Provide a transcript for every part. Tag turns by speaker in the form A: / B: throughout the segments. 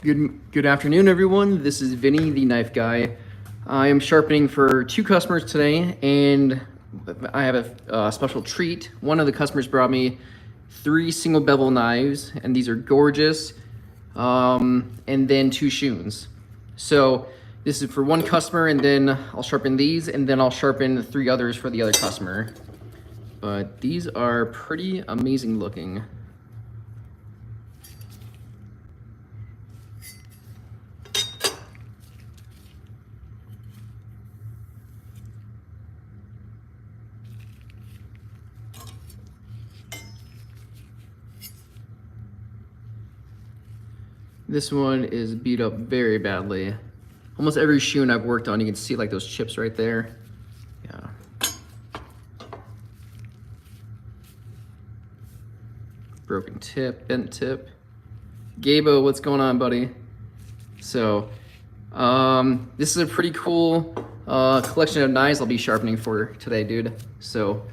A: Good afternoon, everyone. This is Vinny, the knife guy. I am sharpening for 2 customers today, and I have a special treat. One of the customers brought me 3 single bevel knives, and these are gorgeous, and then 2 Shuns. So this is for one customer, and then I'll sharpen these, and then I'll sharpen 3 others for the other customer. But these are pretty amazing looking. This one is beat up very badly. Almost every Shun I've worked on, you can see like those chips right there. Yeah. Broken tip, bent tip. Gabo, what's going on, buddy? So, this is a pretty cool collection of knives I'll be sharpening for today, dude. So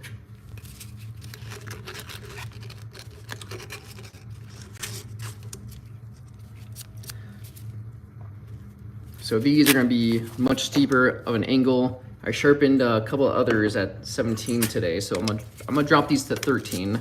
A: these are going to be much steeper of an angle. I sharpened a couple of others at 17 today, so I'm gonna drop these to 13.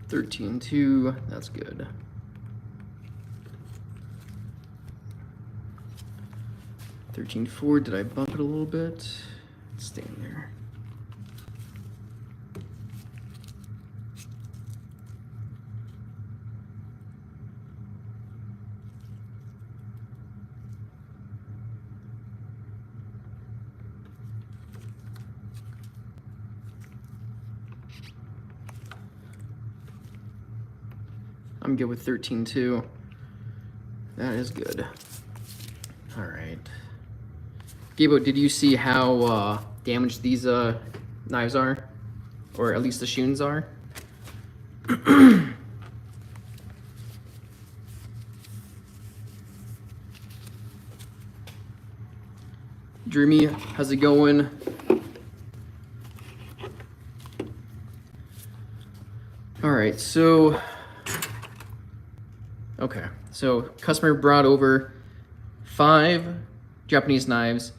A: $13.2, that's good. $13.4, did I bump it a little bit? It's staying there. I'm good with 13.2. That is good. All right. Gabo, did you see how damaged these knives are? Or at least the Shuns are? Dreamy, how's it going? All right, so customer brought over 5 Japanese knives,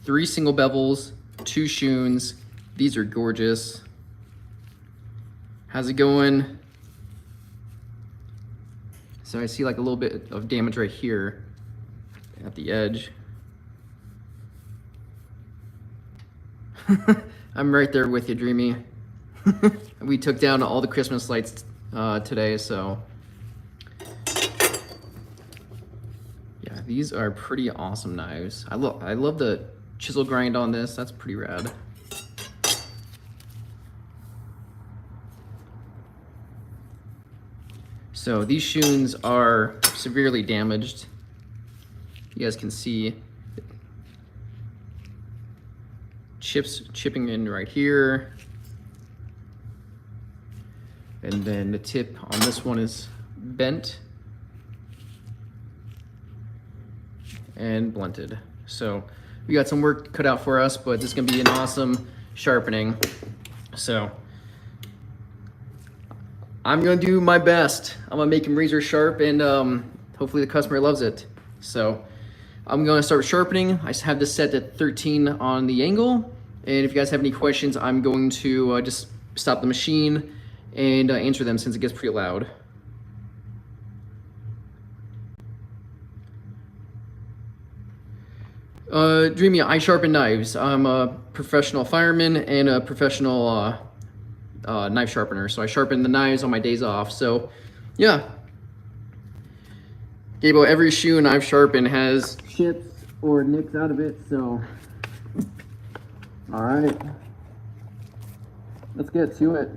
A: 3 single bevels, 2 Shuns. These are gorgeous. How's it going? So I see like a little bit of damage right here at the edge. I'm right there with you, Dreamy. We took down all the Christmas lights today, so yeah, these are pretty awesome knives. I love the chisel grind on this. That's pretty rad. So these Shuns are severely damaged. You guys can see chipping in right here. And then the tip on this one is bent and blunted. So we got some work cut out for us, but this is gonna be an awesome sharpening. So I'm gonna do my best. I'm gonna make them razor sharp, and hopefully the customer loves it. So I'm gonna start sharpening. I have this set at 13 on the angle. And if you guys have any questions, I'm going to just stop the machine and answer them since it gets pretty loud. Dreamy, I sharpen knives. I'm a professional fireman and a professional knife sharpener. So I sharpen the knives on my days off. So yeah. Gabo, every Shun I've sharpened has chips or nicks out of it. So, all right, let's get to it.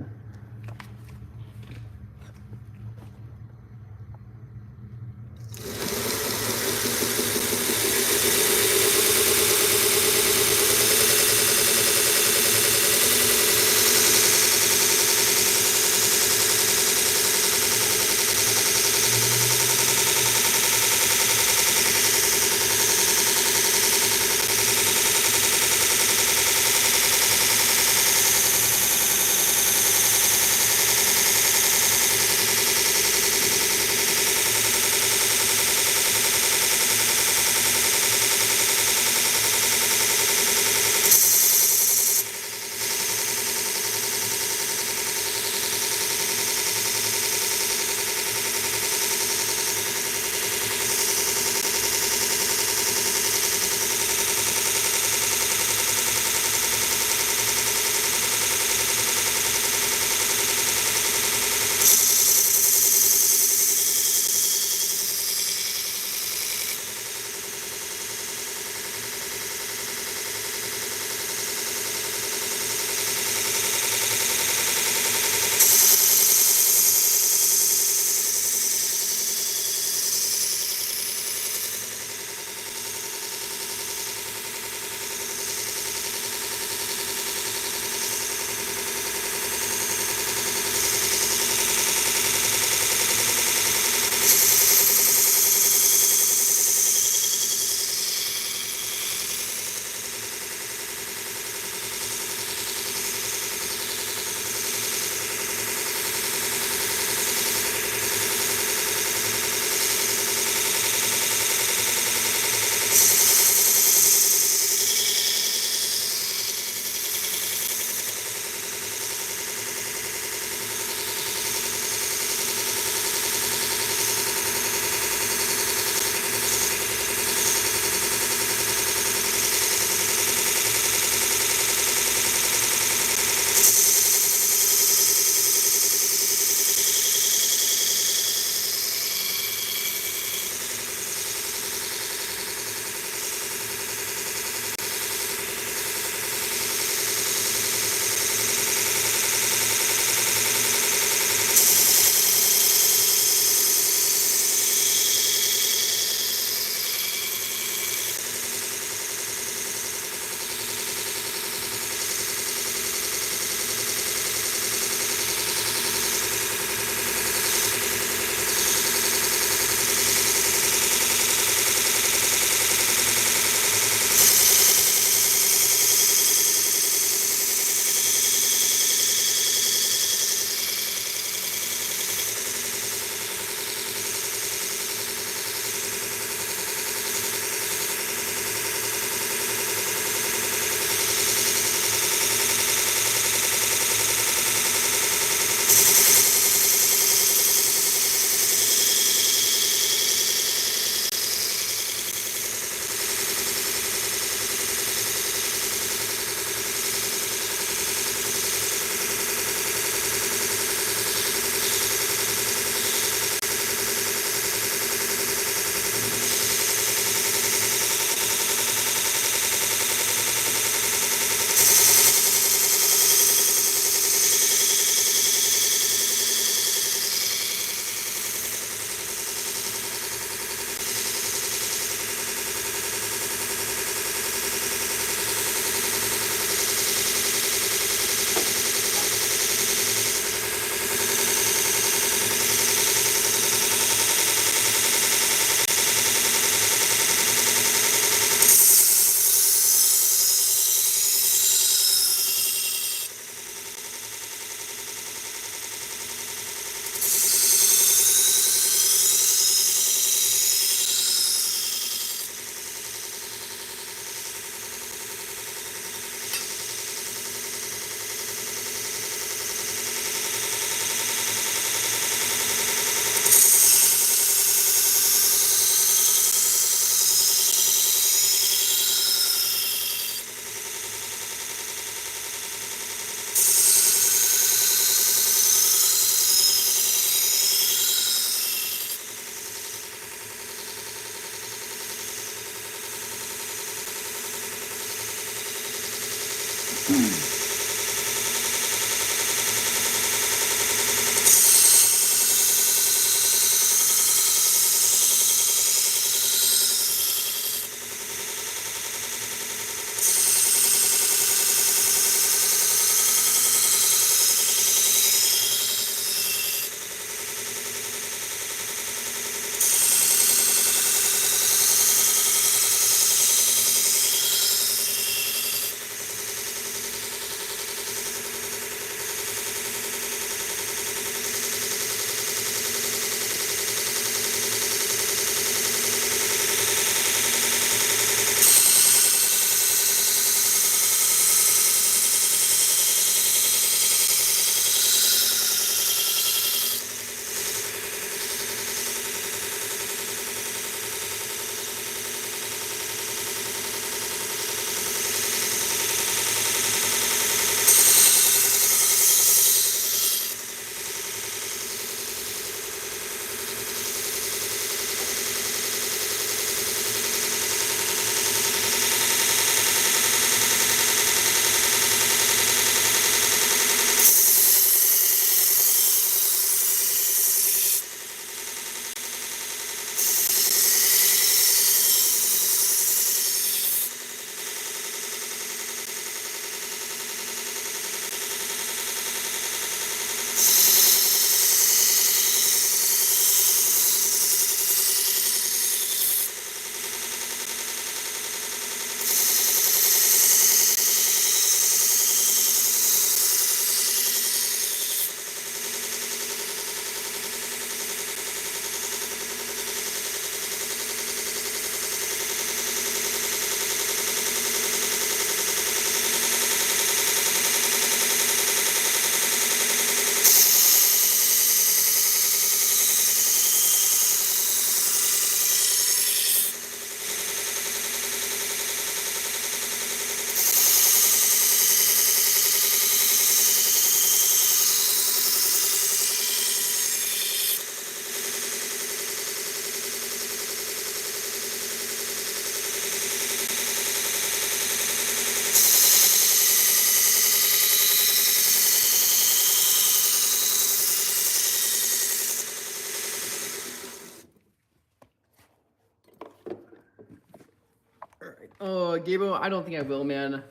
A: Gabo, I don't think I will, man.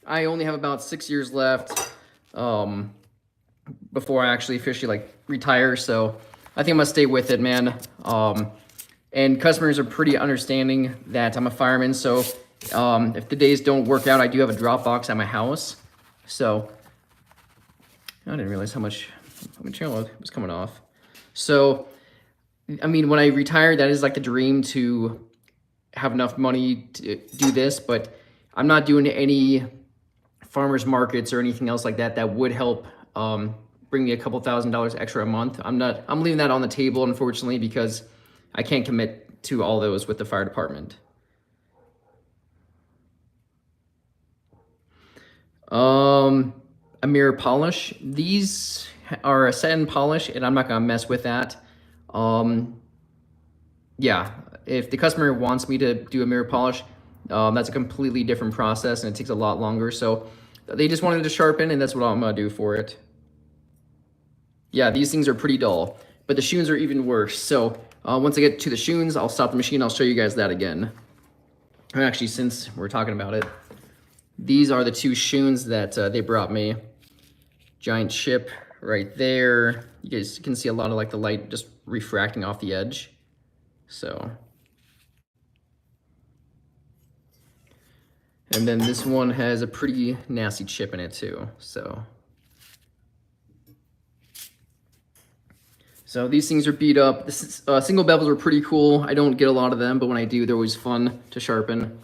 A: I only have about 6 years left before I actually officially like retire, so I think I'm gonna stay with it, man. And customers are pretty understanding that I'm a fireman, so if the days don't work out, I do have a drop box at my house. So I didn't realize how much material was coming off. So I mean, when I retire, that is like the dream to have enough money to do this, but I'm not doing any farmers markets or anything else like that that would help bring me a couple $1,000s extra a month. I'm leaving that on the table, unfortunately, because I can't commit to all those with the fire department. A mirror polish. These are a satin polish, and I'm not gonna mess with that. Yeah, if the customer wants me to do a mirror polish, that's a completely different process and it takes a lot longer. So they just wanted to sharpen, and that's what I'm gonna do for it. Yeah, these things are pretty dull, but the Shuns are even worse. So once I get to the Shuns, I'll stop the machine. I'll show you guys that again. And actually, since we're talking about it, these are the two Shuns that they brought me. Giant chip right there. You guys can see a lot of like the light just refracting off the edge. So, and then this one has a pretty nasty chip in it too. So these things are beat up. This single bevels are pretty cool. I don't get a lot of them, but when I do, they're always fun to sharpen.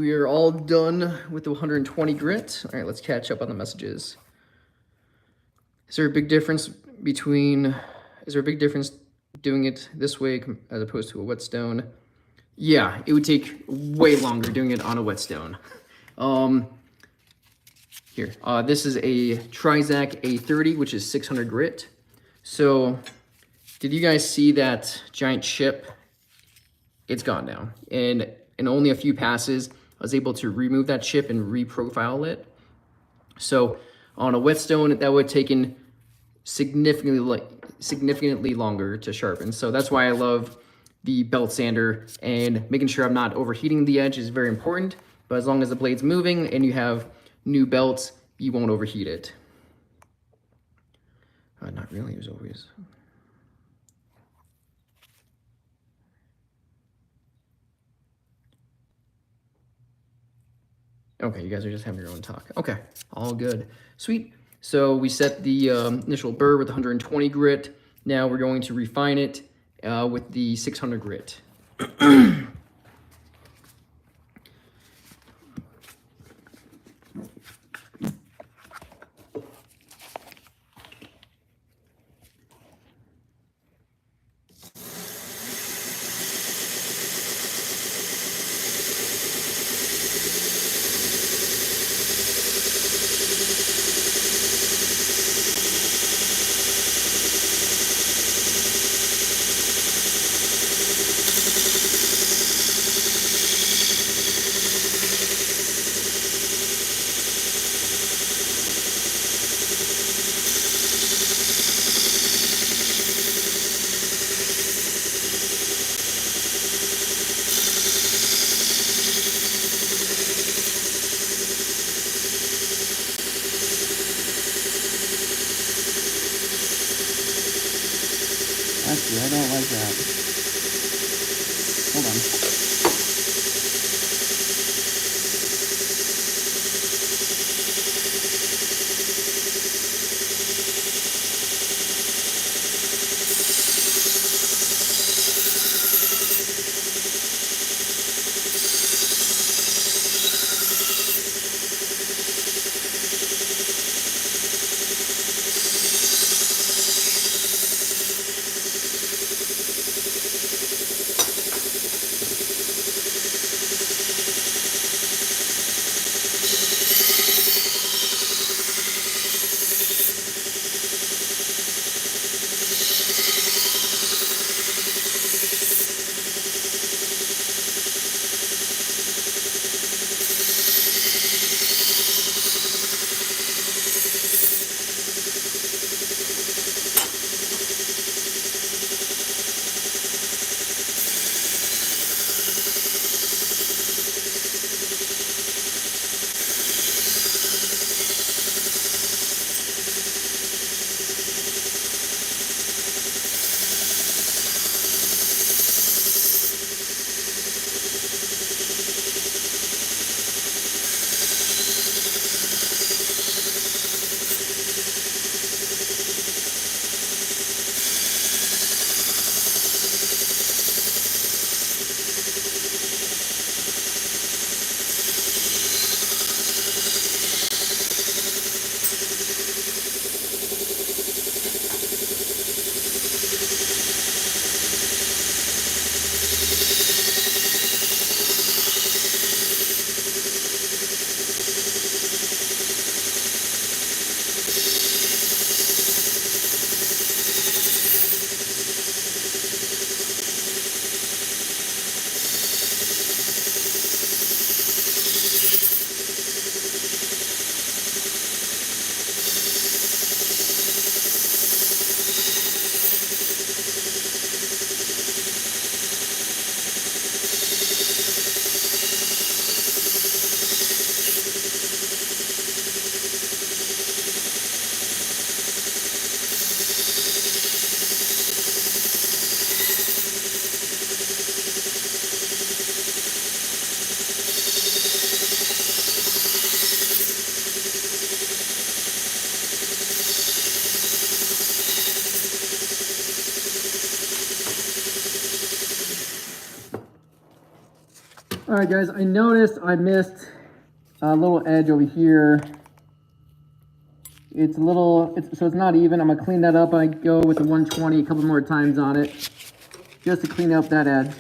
A: we are all done with the 120 grit. All right, let's catch up on the messages. Is there a big difference doing it this way as opposed to a whetstone? Yeah, it would take way longer doing it on a whetstone. Here, this is a Trizac A30, which is 600 grit. So, did you guys see that giant chip? It's gone now. And in only a few passes, I was able to remove that chip and reprofile it. So, on a whetstone, that would have taken significantly longer to sharpen. So that's why I love the belt sander, and making sure I'm not overheating the edge is very important. But as long as the blade's moving and you have new belts, you won't overheat it. Not really, it was always. Okay, you guys are just having your own talk. Okay, all good. Sweet. So we set the initial burr with 120 grit. Now we're going to refine it with the 600 grit. Actually, I don't like that. Hold on. All right, guys, I noticed I missed a little edge over here. It's a little, so it's not even. I'm gonna clean that up. I go with the 120 a couple more times on it, just to clean up that edge.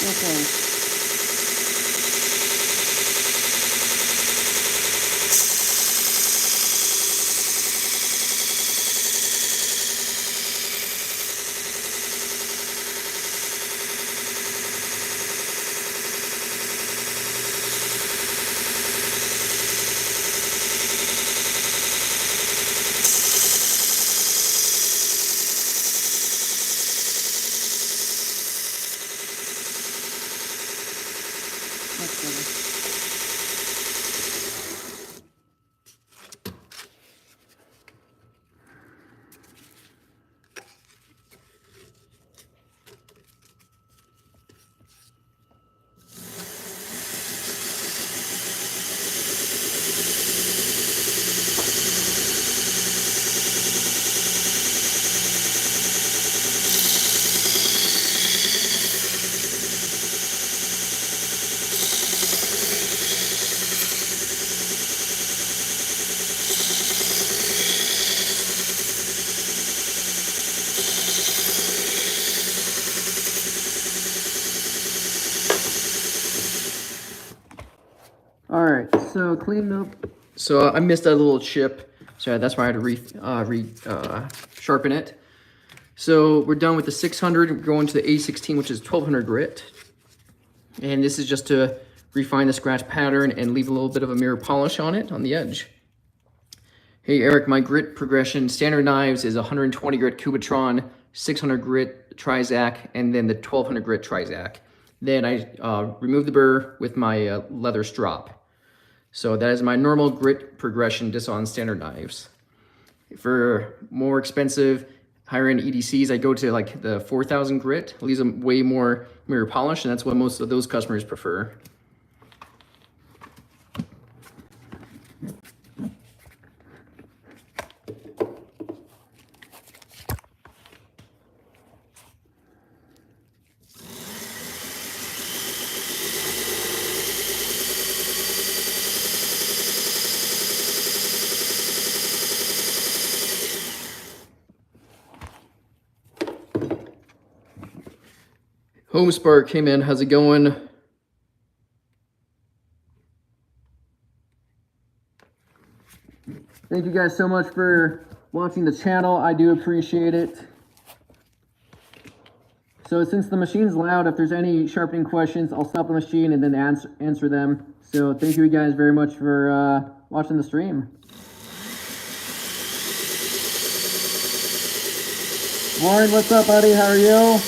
A: Okay. All right, so clean up. So I missed that little chip, so that's why I had to sharpen it. So we're done with the 600. We're going to the A16, which is 1200 grit. And this is just to refine the scratch pattern and leave a little bit of a mirror polish on it on the edge. Hey Eric, my grit progression, standard knives is 120 grit Cubitron, 600 grit Trizac, and then the 1200 grit Trizac. Then I remove the burr with my leather strop. So that is my normal grit progression just on standard knives. For more expensive, higher end EDCs, I go to like the 4000 grit. Leaves them way more mirror polish, and that's what most of those customers prefer. Home Spark, hey man, how's it going? Thank you guys so much for watching the channel. I do appreciate it. So since the machine's loud, if there's any sharpening questions, I'll stop the machine and then answer them. So thank you guys very much for watching the stream. Warren, what's up, buddy? How are you?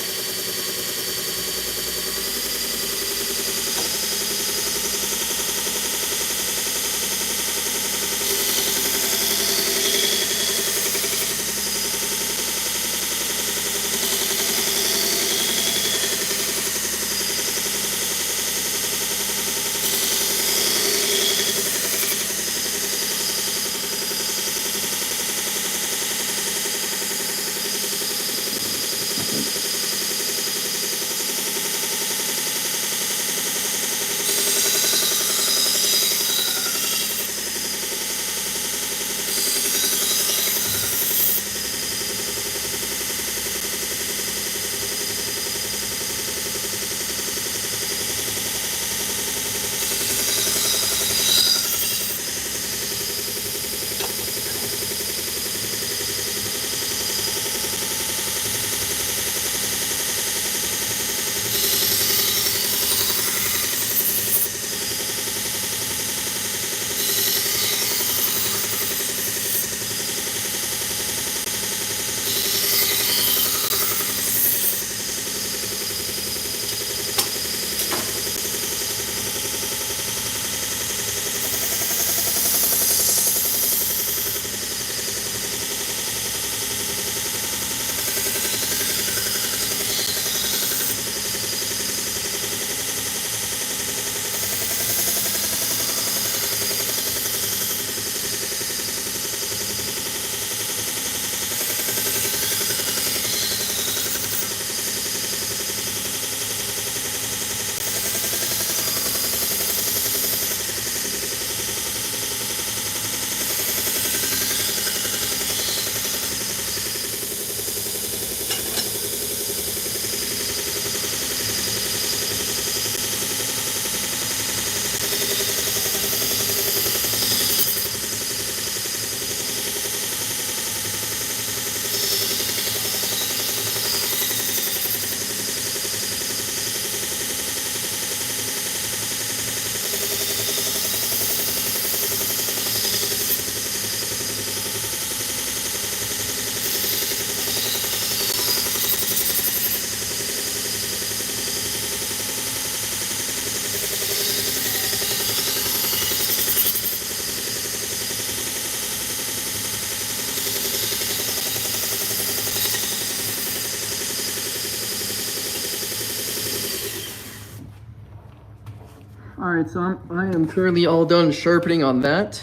A: All right, so I am currently all done sharpening on that.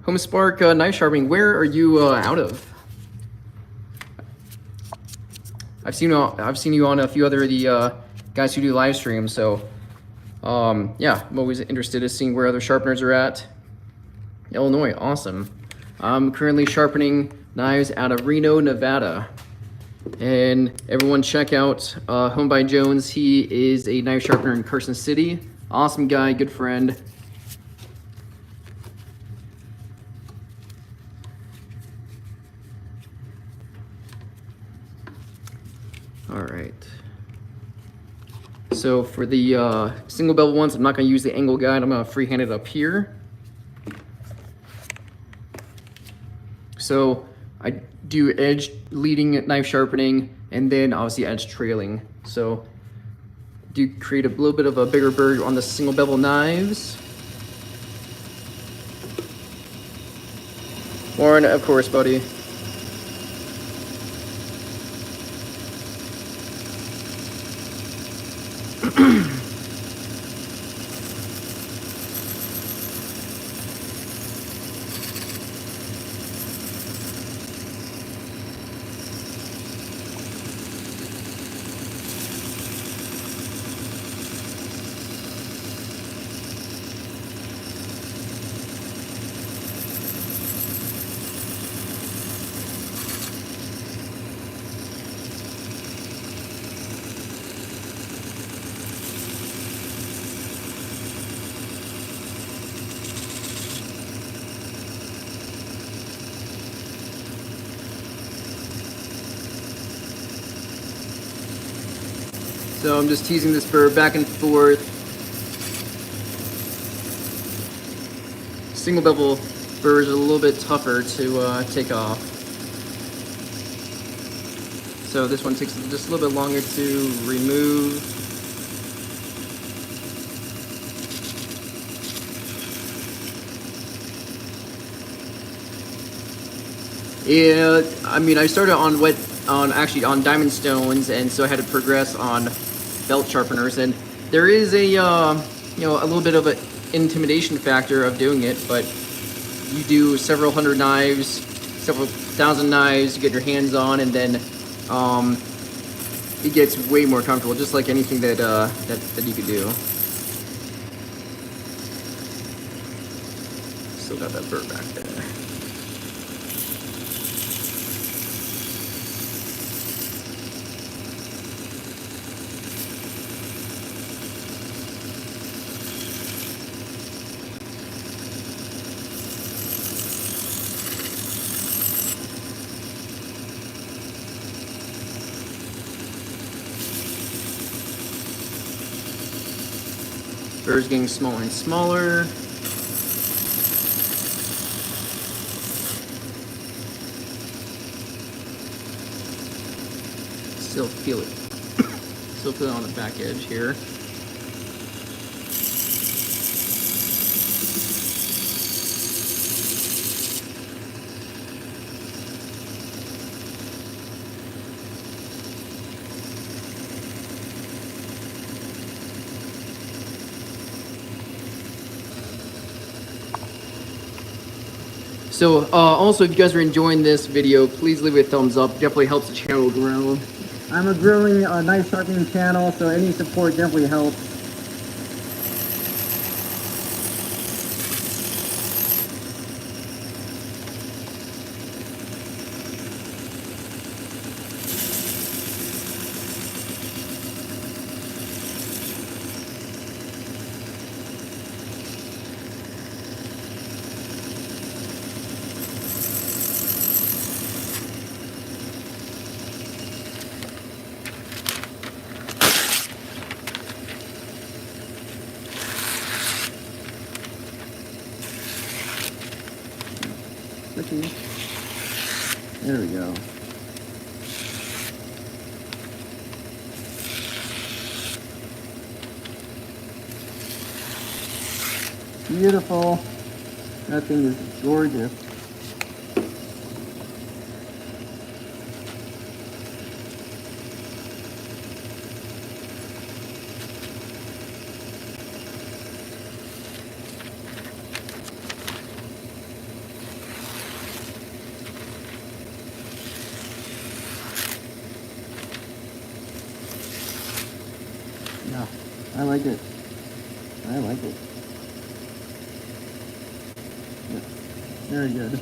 A: Home Spark knife sharpening, where are you out of? I've seen you on a few other of the guys who do live streams, so yeah, I'm always interested in seeing where other sharpeners are at. Illinois, awesome. I'm currently sharpening knives out of Reno, Nevada. And everyone check out Home by Jones. He is a knife sharpener in Carson City. Awesome guy, good friend. All right. So for the single bevel ones, I'm not going to use the angle guide. I'm going to freehand it up here. So I do edge leading knife sharpening and then obviously edge trailing. So do create a little bit of a bigger burr on the single bevel knives. Warren, of course, buddy. So I'm just teasing this burr back and forth. Single bevel burrs are a little bit tougher to take off. So this one takes just a little bit longer to remove. Yeah, I mean, I started on diamond stones, and so I had to progress on belt sharpeners, and there is a a little bit of an intimidation factor of doing it, but you do several hundred knives, several thousand knives, you get your hands on, and then it gets way more comfortable, just like anything that you could do. Still got that burr back there. Burr's getting smaller and smaller. Still feel it. Still feel it on the back edge here. So also, if you guys are enjoying this video, please leave it a thumbs up. Definitely helps the channel grow. I'm a growing knife sharpening channel, so any support definitely helps. There we go. Beautiful. That thing is gorgeous. I like it. I like it. Yeah. Very good.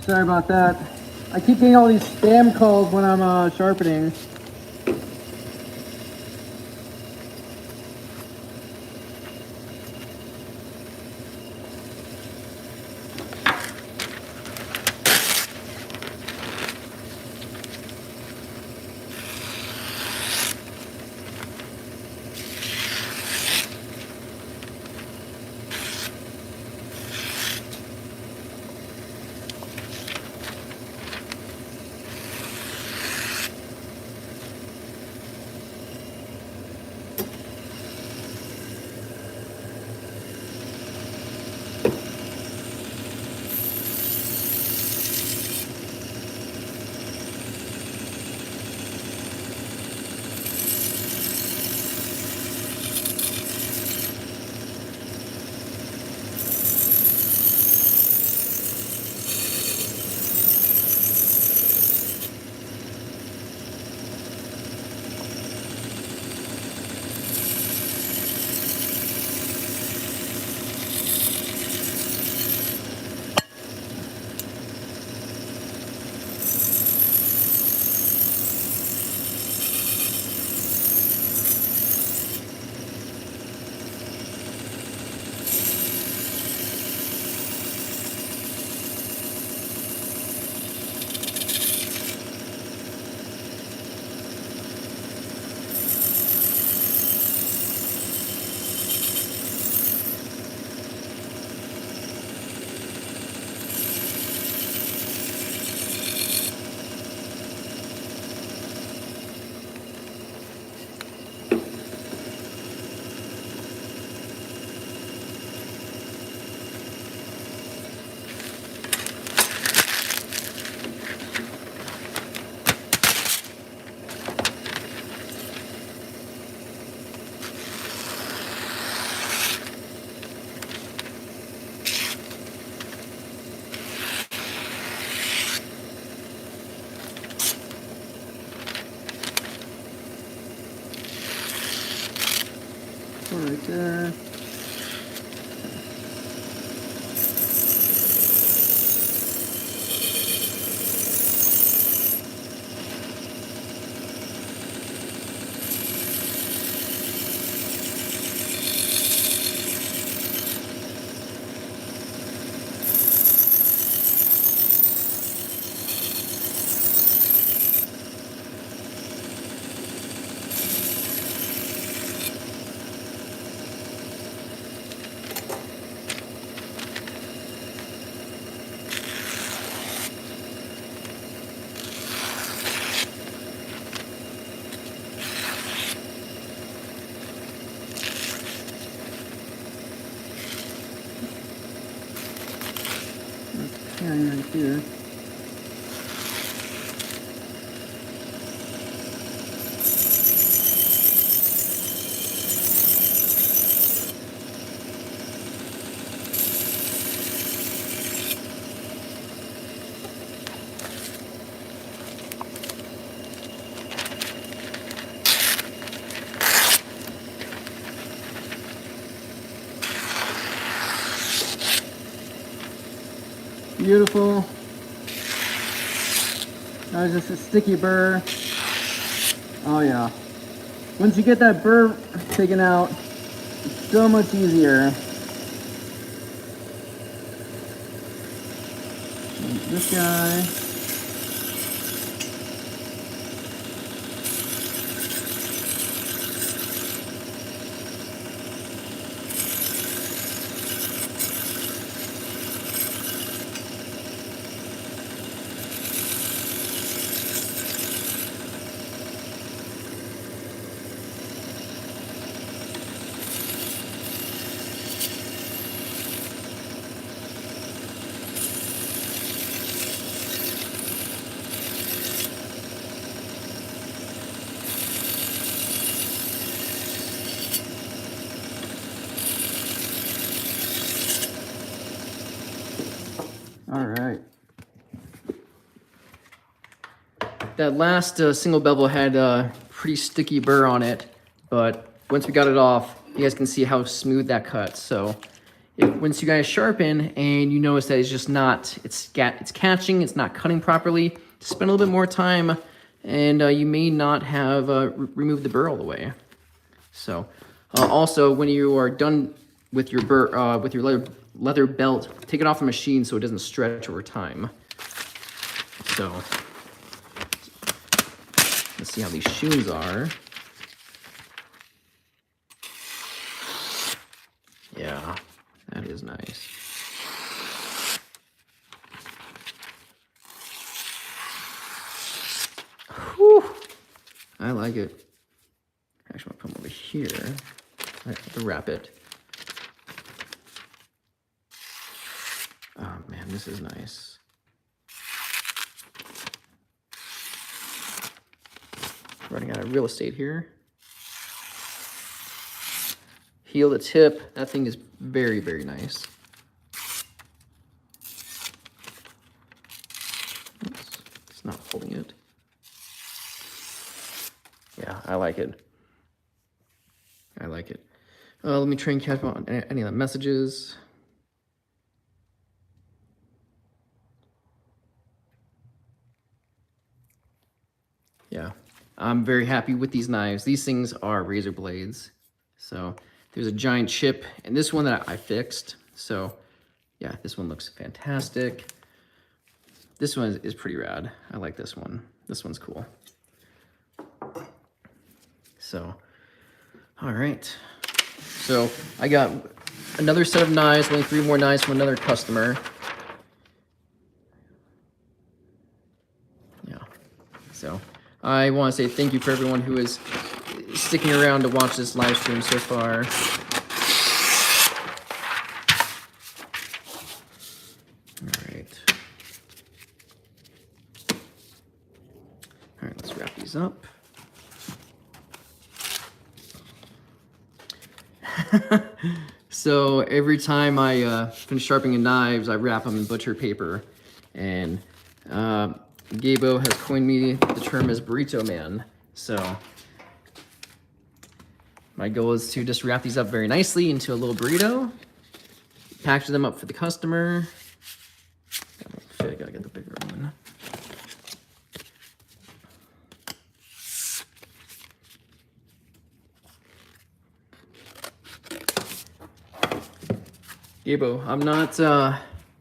A: Sorry about that. I keep getting all these spam calls when I'm sharpening. Right there. Beautiful. That was just a sticky burr. Oh yeah. Once you get that burr taken out, it's so much easier. And this guy. All right. That last single bevel had pretty sticky burr on it, but once we got it off, you guys can see how smooth that cuts. So once you guys sharpen and you notice that it's just not, it's catching, it's not cutting properly, spend a little bit more time and you may not have removed the burr all the way. So also when you are done with your burr, with your leather belt, take it off the machine so it doesn't stretch over time. So let's see how these Shuns are. Yeah, that is nice. Whew. I like it. Actually, I'll put them over here. I have to wrap it. Oh man, this is nice. Running out of real estate here. Heel to tip, that thing is very, very nice. Oops, it's not holding it. Yeah, I like it. I like it. Let me try and catch on any of the messages. Yeah, I'm very happy with these knives. These things are razor blades. So there's a giant chip and this one that I fixed. So yeah, this one looks fantastic. This one is pretty rad. I like this one. This one's cool. So, all right. So I got another set of knives, only 3 more knives from another customer. Yeah, so I want to say thank you for everyone who is sticking around to watch this live stream so far. All right, let's wrap these up. So every time I finish sharpening knives, I wrap them in butcher paper. And Gabo has coined me the term as burrito man. So my goal is to just wrap these up very nicely into a little burrito, package them up for the customer. I gotta get the bigger one. Gabo, I'm not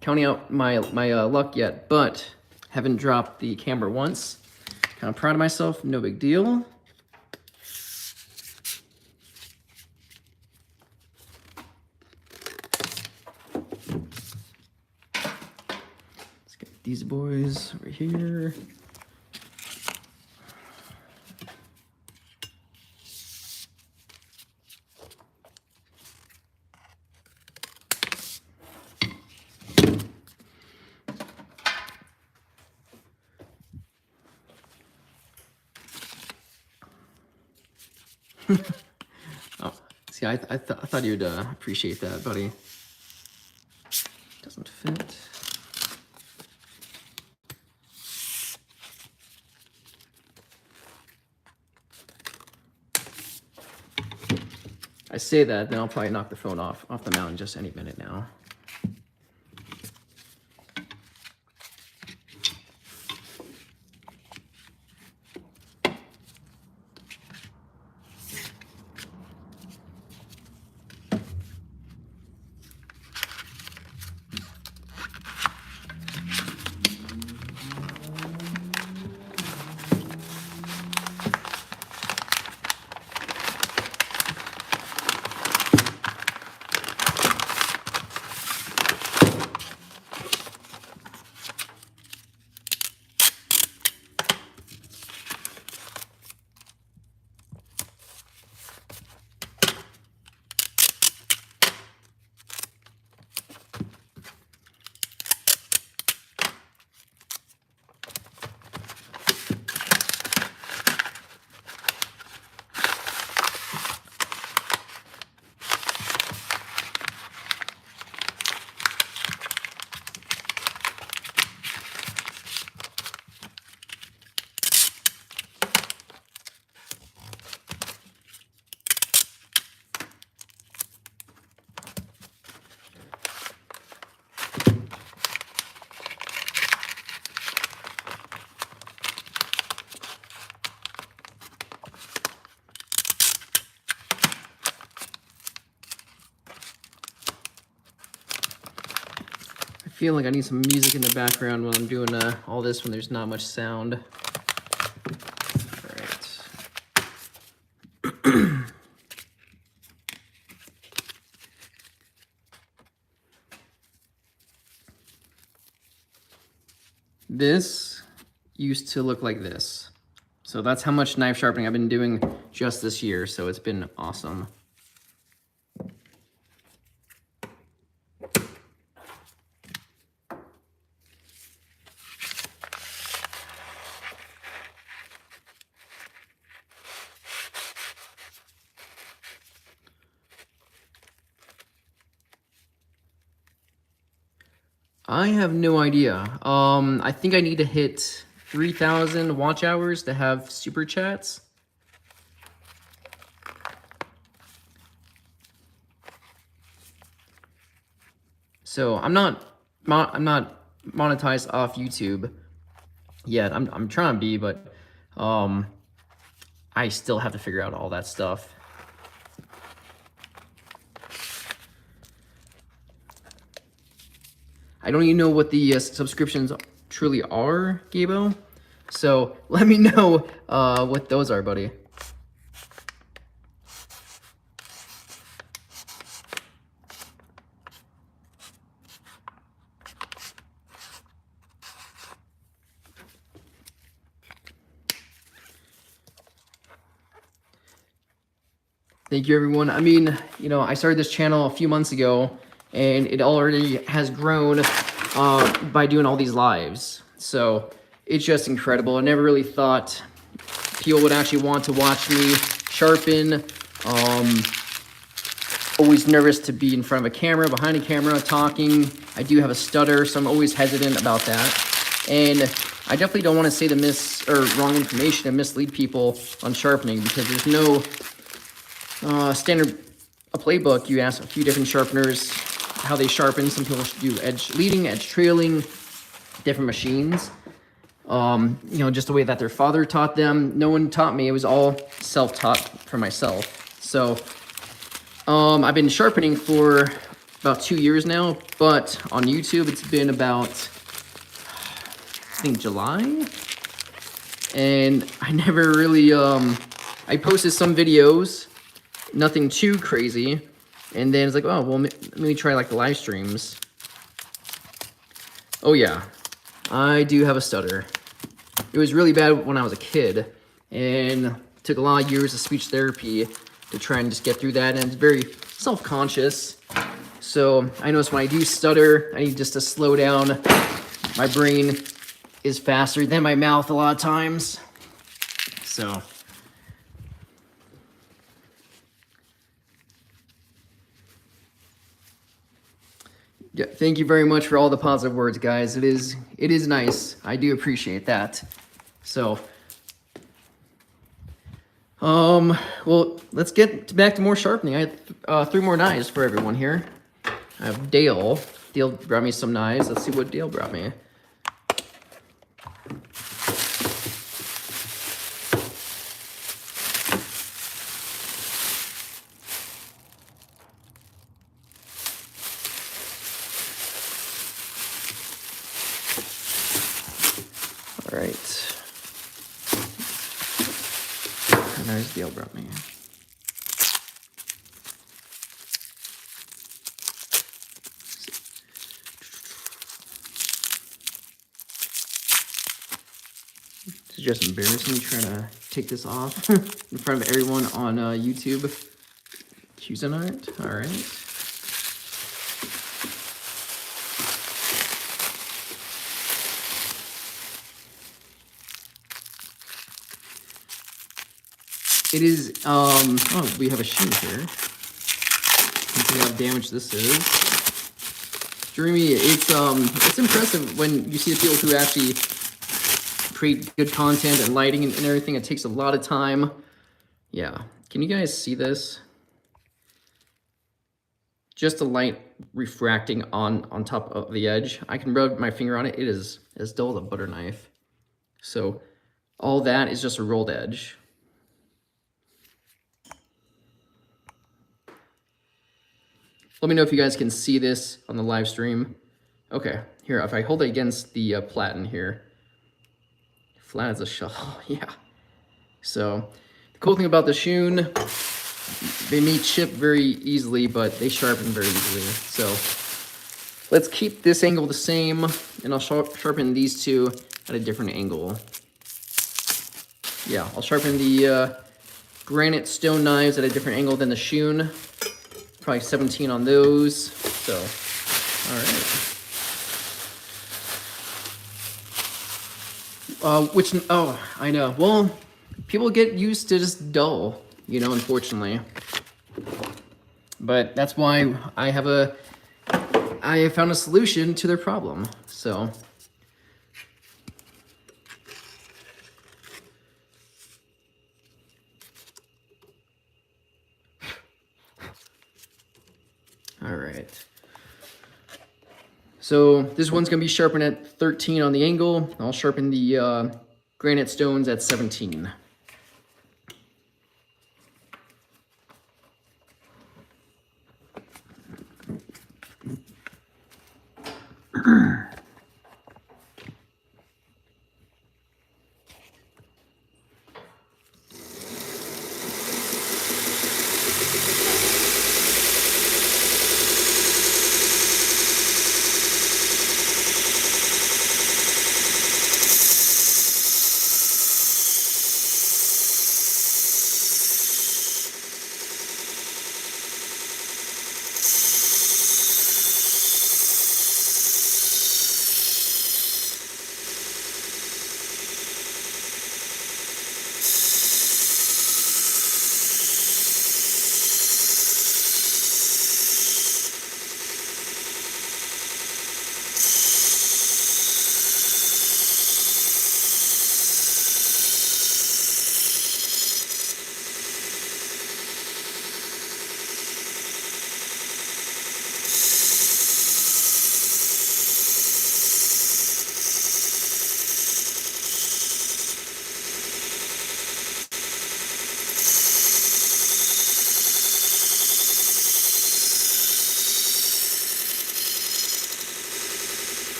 A: counting out my luck yet, but haven't dropped the camber once. Kind of proud of myself, no big deal. Let's get these boys over here. Oh, see, I thought you'd appreciate that, buddy. Doesn't fit. I say that, then I'll probably knock the phone off the mount in just any minute now. feel like I need some music in the background when I'm doing all this when there's not much sound. All right. This used to look like this. So that's how much knife sharpening I've been doing just this year. So it's been awesome. I have no idea. I think I need to hit 3,000 watch hours to have super chats. So I'm not monetized off YouTube yet. I'm trying to be, but I still have to figure out all that stuff. I don't even know what the subscriptions truly are, Gabo. So let me know what those are, buddy. Thank you, everyone. I mean, you know, I started this channel a few months ago, and it already has grown by doing all these lives. So it's just incredible. I never really thought people would actually want to watch me sharpen. Always nervous to be in front of a camera, behind a camera, talking. I do have a stutter, so I'm always hesitant about that. And I definitely don't want to say the wrong information and mislead people on sharpening, because there's no standard playbook. You ask a few different sharpeners how they sharpen. Some people do edge leading, edge trailing, different machines. You know, just the way that their father taught them. No one taught me. It was all self-taught for myself. So I've been sharpening for about 2 years now, but on YouTube it's been about, I think, July. And I never really, I posted some videos, nothing too crazy. And then it's like, oh, well, let me try like the live streams. Oh yeah, I do have a stutter. It was really bad when I was a kid, and it took a lot of years of speech therapy to try and just get through that, and it's very self-conscious. So I notice when I do stutter, I need just to slow down. My brain is faster than my mouth a lot of times. So yeah, thank you very much for all the positive words, guys. It is nice. I do appreciate that. So, well, let's get back to more sharpening. I have 3 more knives for everyone here. I have Dale. Dale brought me some knives. Let's see what Dale brought me. All right. And there's Dale brought me. It's just embarrassing trying to take this off in front of everyone on YouTube. Cuisinart. All right. It is, oh, we have a Shun here. You see how damaged this is. Dreamy, it's impressive when you see the people who actually create good content and lighting and everything. It takes a lot of time. Yeah, can you guys see this? Just the light refracting on top of the edge. I can rub my finger on it. It is as dull as a butter knife. So all that is just a rolled edge. Let me know if you guys can see this on the live stream. Okay, here, if I hold it against the platen here, flat as a shovel, yeah. So, the cool thing about the Shun, they may chip very easily, but they sharpen very easily. So, let's keep this angle the same, and I'll sharpen these two at a different angle. Yeah, I'll sharpen the granite stone knives at a different angle than the Shun. Probably 17 on those. So, all right. Oh, I know. Well, people get used to just dull, you know, unfortunately. But that's why I have found a solution to their problem. So. All right. So this one's gonna be sharpened at 13 on the angle. I'll sharpen the granite stones at 17.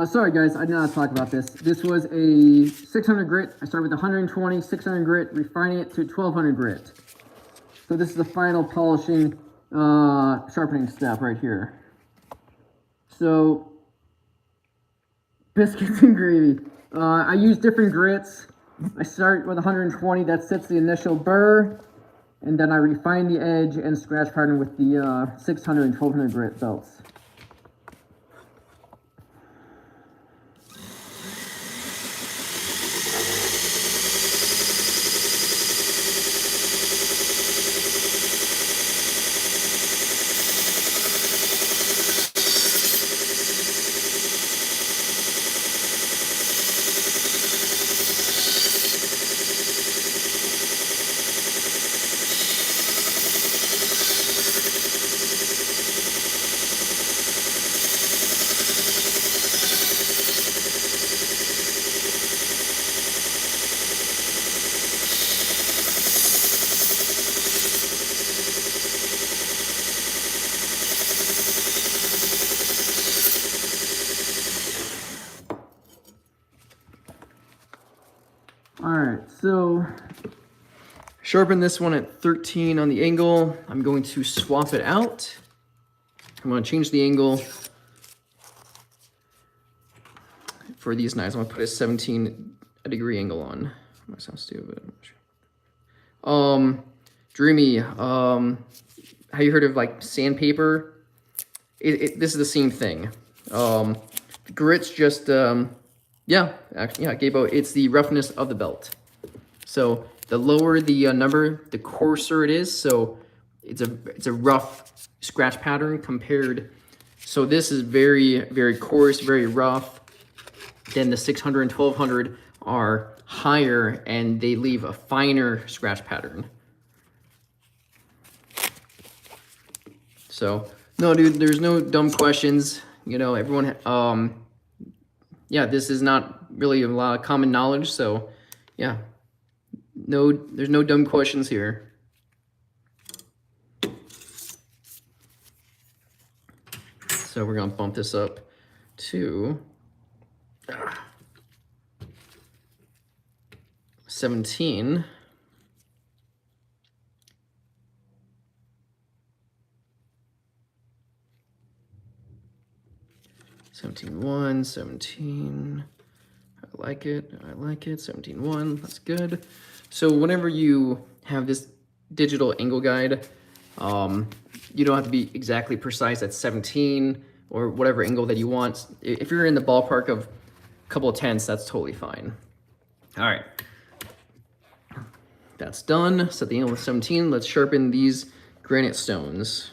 A: Sorry guys, I did not talk about this. This was a 600 grit. I started with 120, 600 grit, refining it to 1200 grit. So this is the final polishing, sharpening step right here. So, biscuits and gravy. I use different grits. I start with 120, that sets the initial burr, and then I refine the edge and scratch pattern with the 600 and 1200 grit belts. So sharpen this one at 13 on the angle. I'm going to swap it out. I'm going to change the angle for these knives. I'm going to put a 17 degree angle on. That sounds stupid. Dreamy. Have you heard of like sandpaper? This is the same thing. Grit's just yeah, actually, yeah, Gabo. It's the roughness of the belt. So the lower the number, the coarser it is. So it's a rough scratch pattern compared. So this is very, very coarse, very rough. Then the 600 and 1200 are higher and they leave a finer scratch pattern. So no, dude, there's no dumb questions. You know, everyone, yeah, this is not really a lot of common knowledge. So yeah, no, there's no dumb questions here. So we're gonna bump this up to 17. One, 17. I like it. I like it. 17.1. That's good. So whenever you have this digital angle guide, you don't have to be exactly precise at 17 or whatever angle that you want. If you're in the ballpark of a couple of tenths, that's totally fine. All right. That's done. Set the angle with 17. Let's sharpen these granite stones.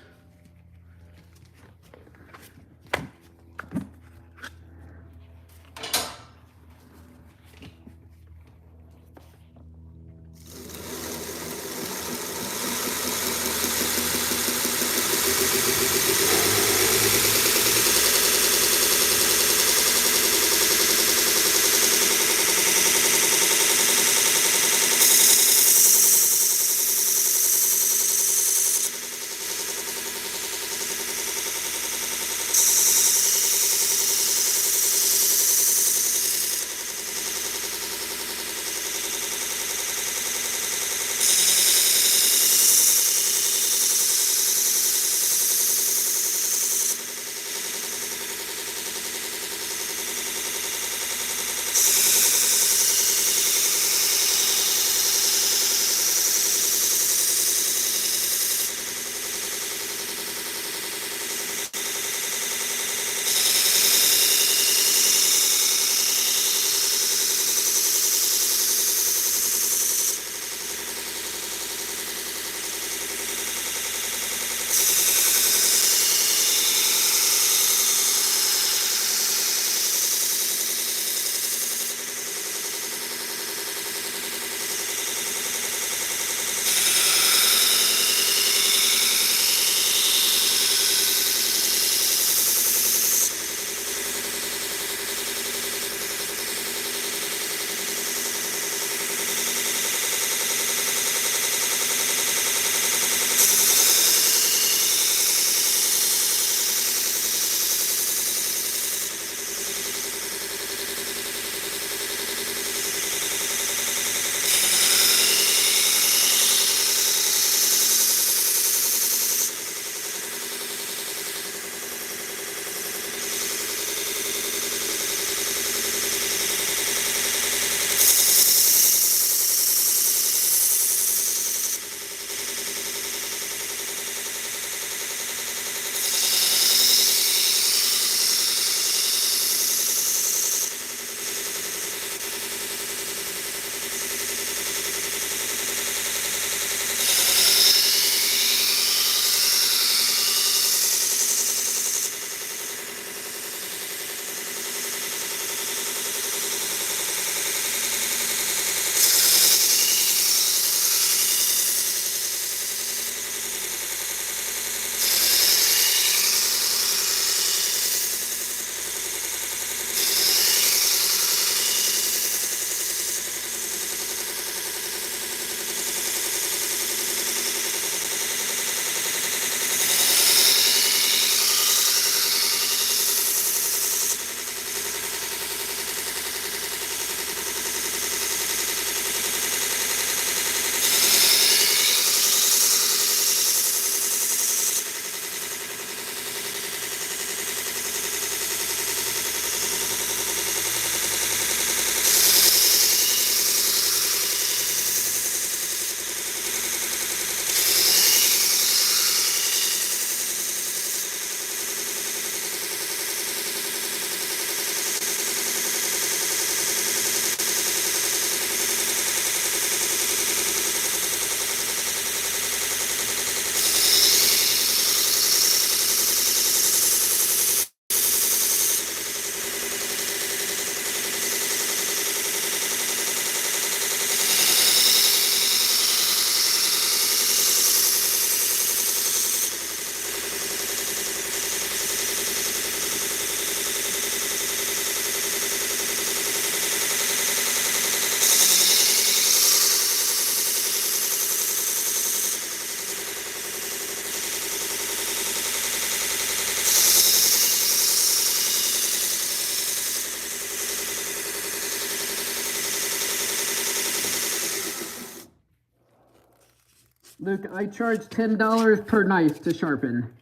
A: Luke, I charge $10 per knife to sharpen.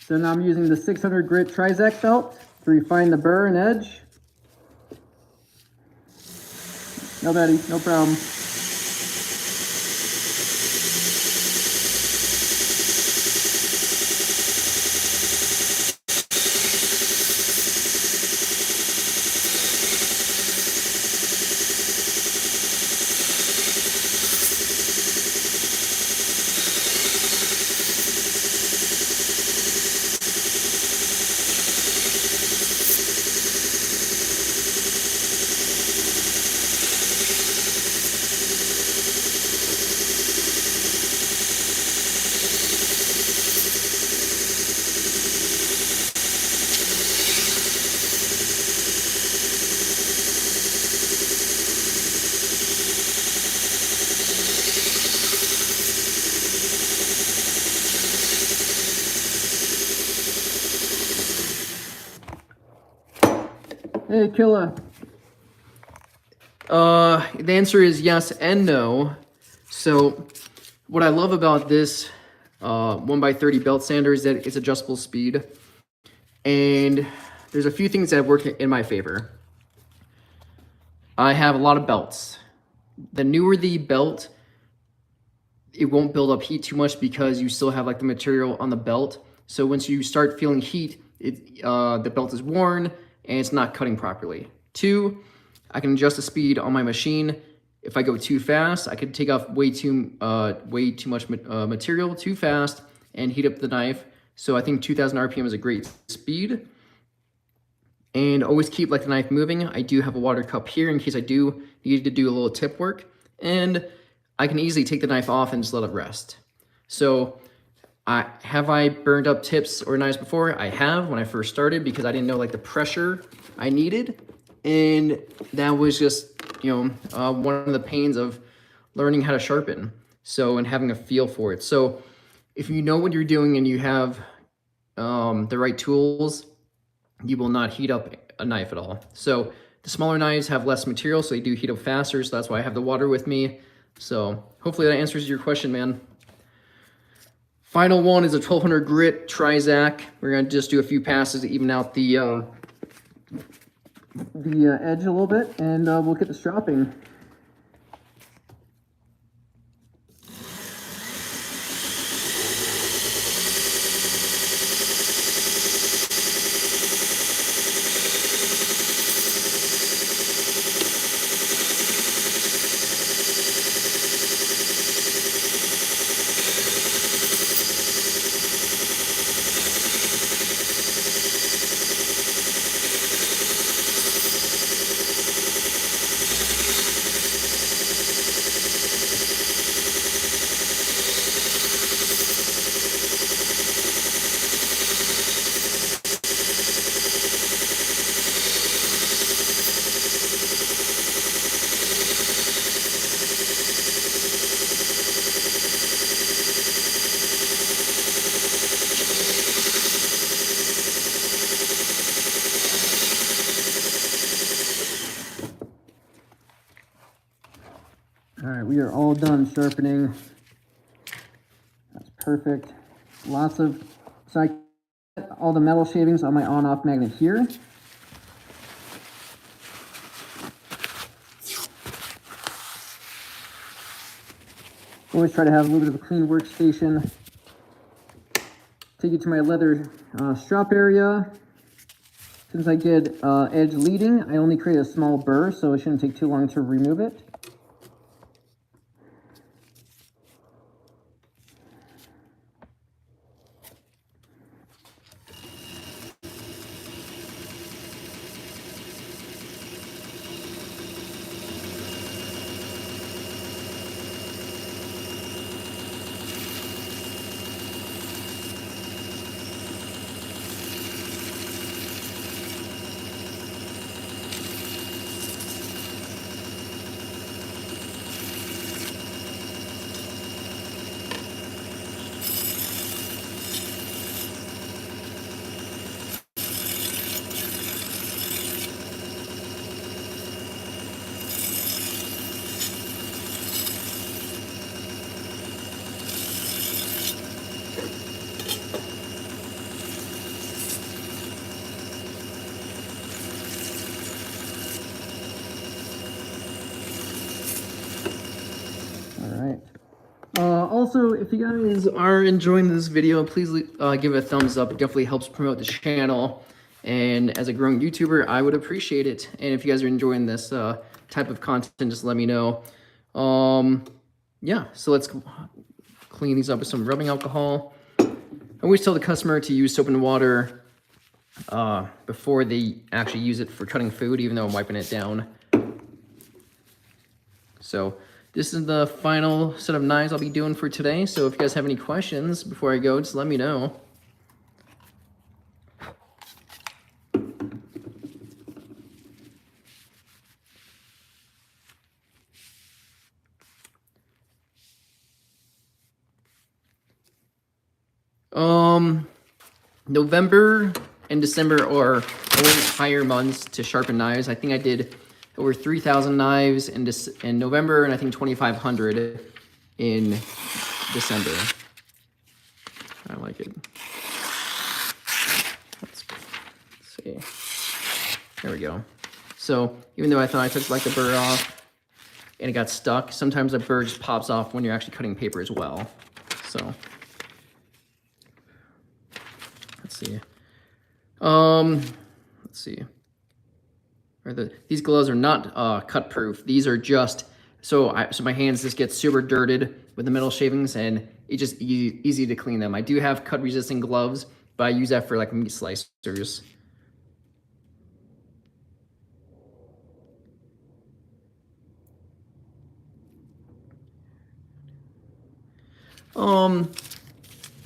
A: So now I'm using the 600 grit Trizac belt to refine the burr and edge. No, Betty, no problem. Hey, Killa. The answer is yes and no. So, what I love about this 1x30 belt sander is that it's adjustable speed. And there's a few things that work in my favor. I have a lot of belts. The newer the belt, it won't build up heat too much because you still have like the material on the belt. So once you start feeling heat, the belt is worn and it's not cutting properly. 2, I can adjust the speed on my machine. If I go too fast, I could take off way too much material too fast and heat up the knife. So I think 2000 RPM is a great speed. And always keep like the knife moving. I do have a water cup here in case I do need to do a little tip work. And I can easily take the knife off and just let it rest. So have I burned up tips or knives before? I have when I first started because I didn't know like the pressure I needed. And that was just, one of the pains of learning how to sharpen. So, and having a feel for it. So if you know what you're doing and you have the right tools, you will not heat up a knife at all. So the smaller knives have less material, so they do heat up faster. So that's why I have the water with me. So hopefully that answers your question, man. Final one is a 1200 grit Trizac. We're gonna just do a few passes to even out the edge a little bit, and we'll get the stropping. All right, we are all done sharpening. That's perfect. So I get all the metal shavings on my on-off magnet here. Always try to have a little bit of a clean workstation. Take it to my leather strap area. Since I did edge leading, I only create a small burr, so it shouldn't take too long to remove it. also, if you guys are enjoying this video, please give it a thumbs up. It definitely helps promote the channel. And as a growing YouTuber, I would appreciate it. And if you guys are enjoying this type of content, just let me know. Yeah, so let's clean these up with some rubbing alcohol. I always tell the customer to use soap and water before they actually use it for cutting food, even though I'm wiping it down. So this is the final set of knives I'll be doing for today. So if you guys have any questions before I go, just let me know. November and December are always higher months to sharpen knives. I think I did over 3,000 knives in November, and I think 2,500 in December. I like it. Let's see. There we go. So even though I thought I took like the burr off and it got stuck, sometimes the burr just pops off when you're actually cutting paper as well. So let's see. Let's see. These gloves are not cut proof. These are just so my hands just get super dirted with the metal shavings, and it's just easy to clean them. I do have cut resistant gloves, but I use that for like meat slicers.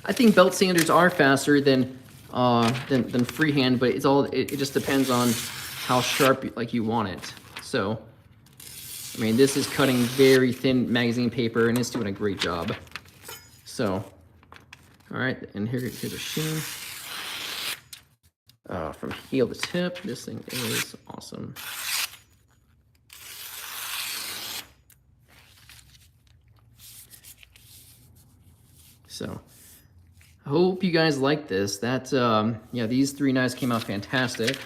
A: I think belt sanders are faster than freehand, but it just depends on how sharp like you want it. So, I mean, this is cutting very thin magazine paper, and it's doing a great job. So, all right, and here's a Shun. From heel to tip, this thing is awesome. So, I hope you guys like this. Yeah, these 3 knives came out fantastic.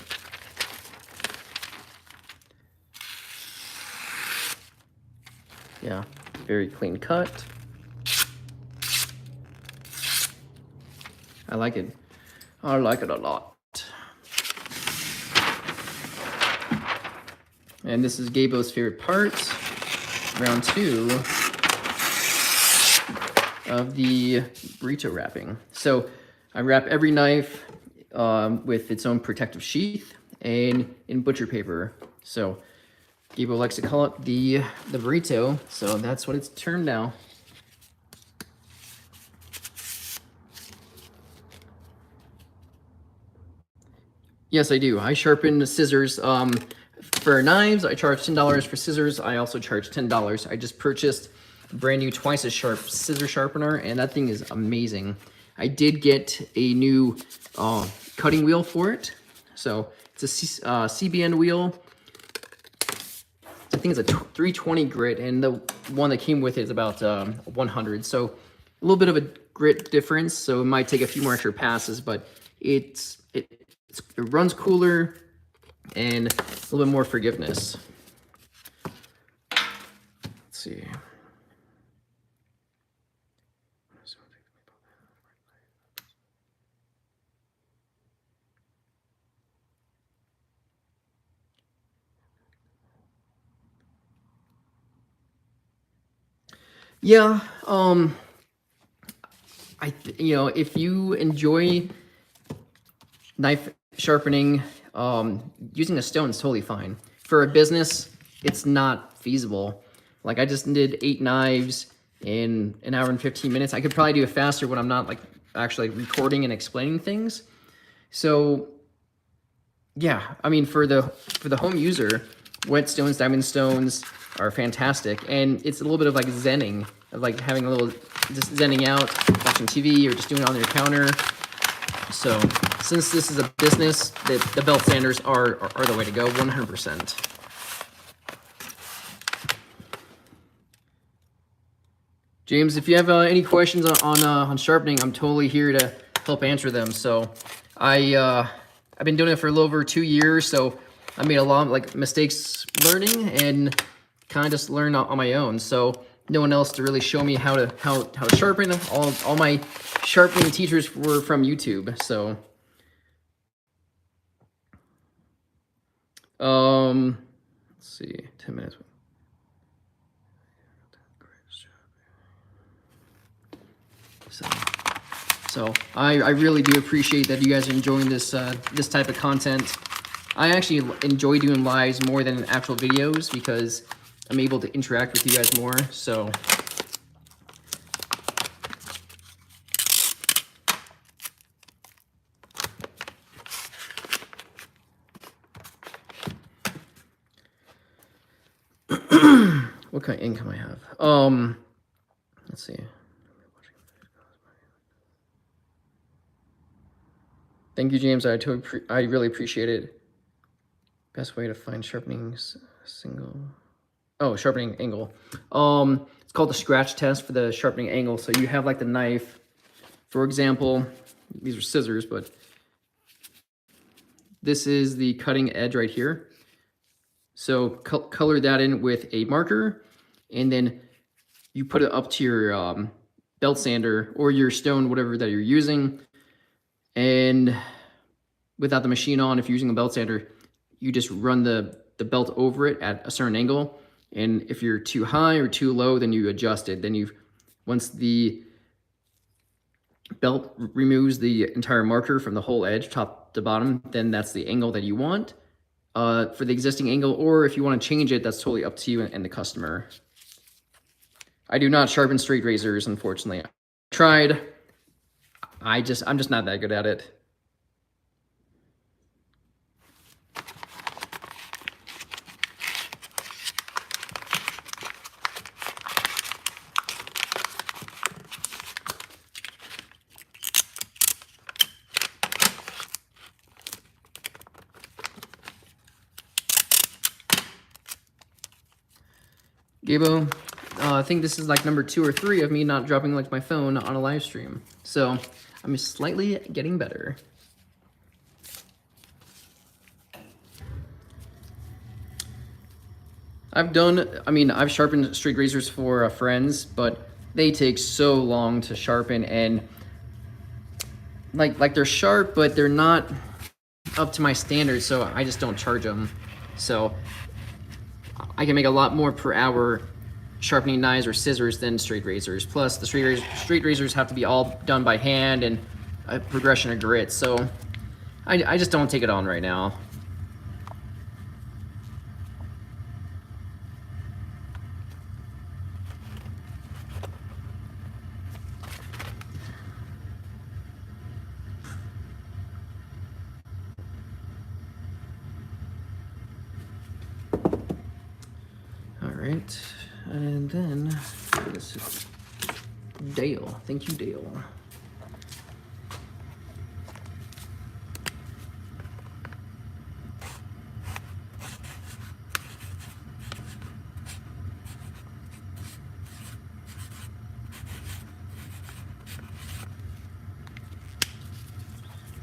A: Yeah, very clean cut. I like it. I like it a lot. And this is Gabo's favorite part, round 2 of the burrito wrapping. So I wrap every knife with its own protective sheath and in butcher paper. So Gabo likes to call it the burrito, so that's what it's termed now. Yes, I do. I sharpen the scissors. For knives, I charge $10. For scissors, I also charge $10. I just purchased a brand new twice as sharp scissor sharpener, and that thing is amazing. I did get a new cutting wheel for it. So it's a CBN wheel. I think it's a 320 grit, and the one that came with it is about 100. So a little bit of a grit difference, so it might take a few more extra passes, but it runs cooler and a little bit more forgiveness. Let's see. Yeah, if you enjoy knife sharpening, using a stone is totally fine. For a business, it's not feasible. Like, I just did 8 knives in an hour and 15 minutes. I could probably do it faster when I'm not like actually recording and explaining things. So yeah, I mean, for the home user, whetstones, diamond stones are fantastic, and it's a little bit of like zenning, of like having a little just zenning out, watching TV, or just doing it on your counter. So since this is a business, the belt sanders are the way to go, 100%. James, if you have any questions on sharpening, I'm totally here to help answer them. So I've been doing it for a little over 2 years, so I made a lot of like mistakes learning and kind of just learn on my own. So no one else to really show me how to sharpen. All my sharpening teachers were from YouTube. So let's see, 10 minutes. So I really do appreciate that you guys are enjoying this this type of content. I actually enjoy doing lives more than actual videos because I'm able to interact with you guys more. So what kind of income I have? Let's see. Thank you, James. I really appreciate it. Best way to find sharpening single. Oh, sharpening angle. It's called the scratch test for the sharpening angle. So you have like the knife, for example. These are scissors, but this is the cutting edge right here. So color that in with a marker, and then you put it up to your belt sander or your stone, whatever that you're using. And without the machine on, if you're using a belt sander, you just run the belt over it at a certain angle. And if you're too high or too low, then you adjust it. Then once the belt removes the entire marker from the whole edge, top to bottom, then that's the angle that you want for the existing angle. Or if you want to change it, that's totally up to you and the customer. I do not sharpen straight razors, unfortunately. I tried. I'm just not that good at it. Gabo, I think this is like number 2 or 3 of me not dropping like my phone on a live stream. So I'm slightly getting better. I've sharpened straight razors for friends, but they take so long to sharpen, and like they're sharp, but they're not up to my standards, so I just don't charge them. So I can make a lot more per hour sharpening knives or scissors than straight razors. Plus, the straight razors have to be all done by hand and a progression of grit. So I just don't take it on right now. All right, and then this is Dale. Thank you, Dale.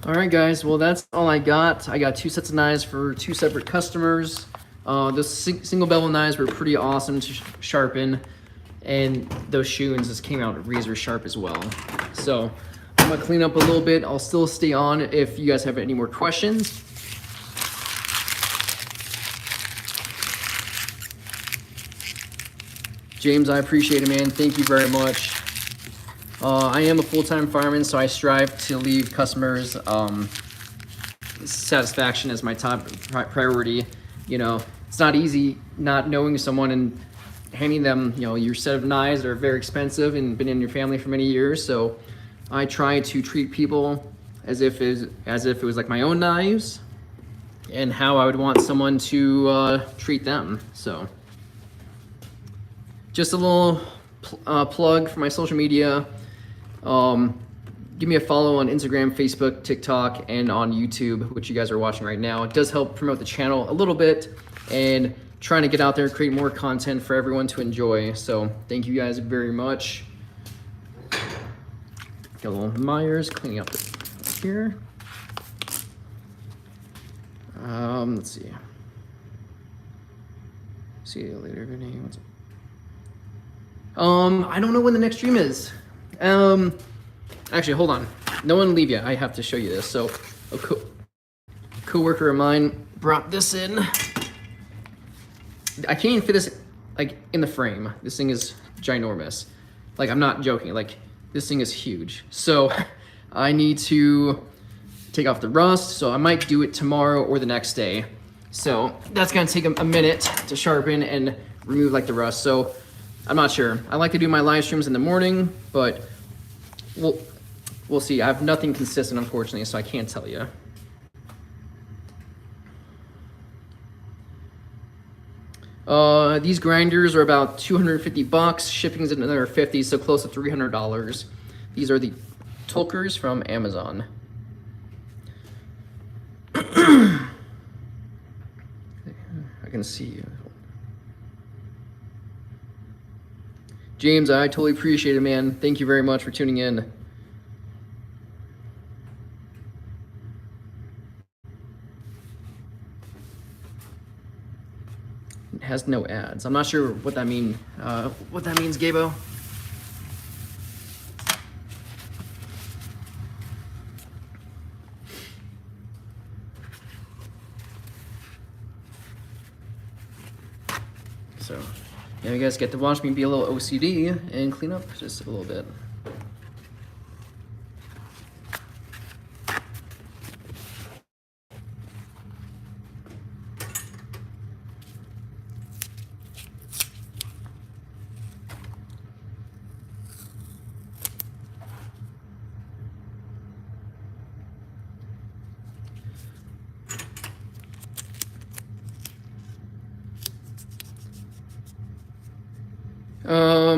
A: All right, guys, well, that's all I got. I got 2 sets of knives for 2 separate customers. The single bevel knives were pretty awesome to sharpen, and those Shuns just came out razor sharp as well. So I'm gonna clean up a little bit. I'll still stay on if you guys have any more questions. James, I appreciate it, man. Thank you very much. I am a full-time fireman, so I strive to leave customers satisfaction as my top priority. You know, it's not easy not knowing someone and handing them, you know, your set of knives that are very expensive and been in your family for many years. So I try to treat people as if it was like my own knives and how I would want someone to treat them. So just a little plug for my social media. Give me a follow on Instagram, Facebook, TikTok, and on YouTube, which you guys are watching right now. It does help promote the channel a little bit and trying to get out there, create more content for everyone to enjoy. So thank you guys very much. Got a little Myers cleaning up here. Let's see. See you later, Vinny. I don't know when the next stream is. Actually, hold on. No one leave yet. I have to show you this. So, a co-worker of mine brought this in. I can't even fit this like in the frame. This thing is ginormous. Like, I'm not joking. Like, this thing is huge. So, I need to take off the rust. So I might do it tomorrow or the next day. So that's gonna take a minute to sharpen and remove like the rust. So I'm not sure. I like to do my live streams in the morning, but we'll see. I have nothing consistent, unfortunately, so I can't tell you. These grinders are about 250 bucks. Shipping is another 50, so close to $300. These are the Tulkers from Amazon. I can see you. James, I totally appreciate it, man. Thank you very much for tuning in. It has no ads. I'm not sure what that means, Gabo. So, yeah, you guys get to watch me be a little OCD and clean up just a little bit.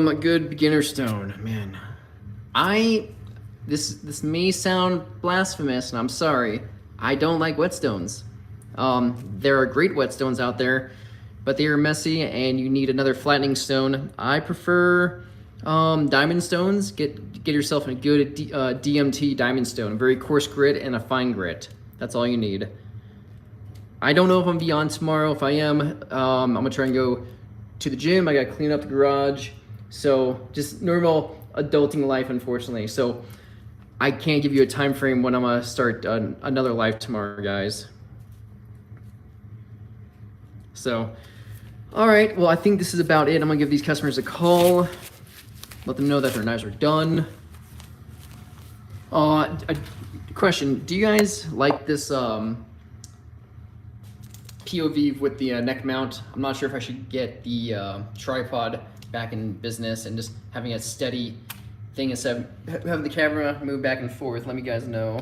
A: A good beginner stone, man. This may sound blasphemous, and I'm sorry. I don't like whetstones. There are great whetstones out there, but they are messy, and you need another flattening stone. I prefer diamond stones. Get yourself a good DMT diamond stone, very coarse grit and a fine grit. That's all you need. I don't know if I'm gonna be on tomorrow. If I am, I'm gonna try and go to the gym. I gotta clean up the garage. So just normal adulting life, unfortunately. So I can't give you a time frame when I'm gonna start another live tomorrow, guys. So, all right, well, I think this is about it. I'm gonna give these customers a call, let them know that their knives are done. A question, do you guys like this POV with the neck mount? I'm not sure if I should get the tripod back in business and just having a steady thing instead of having the camera move back and forth. Let me guys know.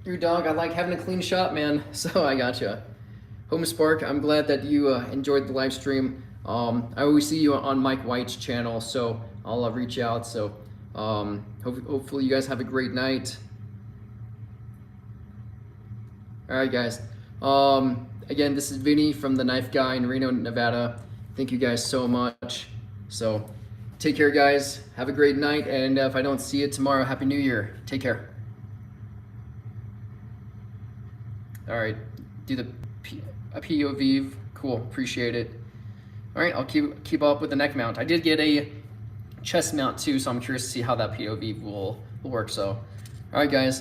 A: Your dog, I like having a clean shop, man. So I gotcha. Home Spark, I'm glad that you enjoyed the live stream. I always see you on Mike White's channel, so I'll reach out. So hopefully you guys have a great night. All right, guys. Again, this is Vinny from The Knife Guy in Reno, Nevada. Thank you guys so much. So take care, guys. Have a great night. And if I don't see you tomorrow, Happy New Year. Take care. All right, do the POV. Cool, appreciate it. All right, I'll keep up with the neck mount. I did get a chest mount too, so I'm curious to see how that POV will work. So, all right, guys.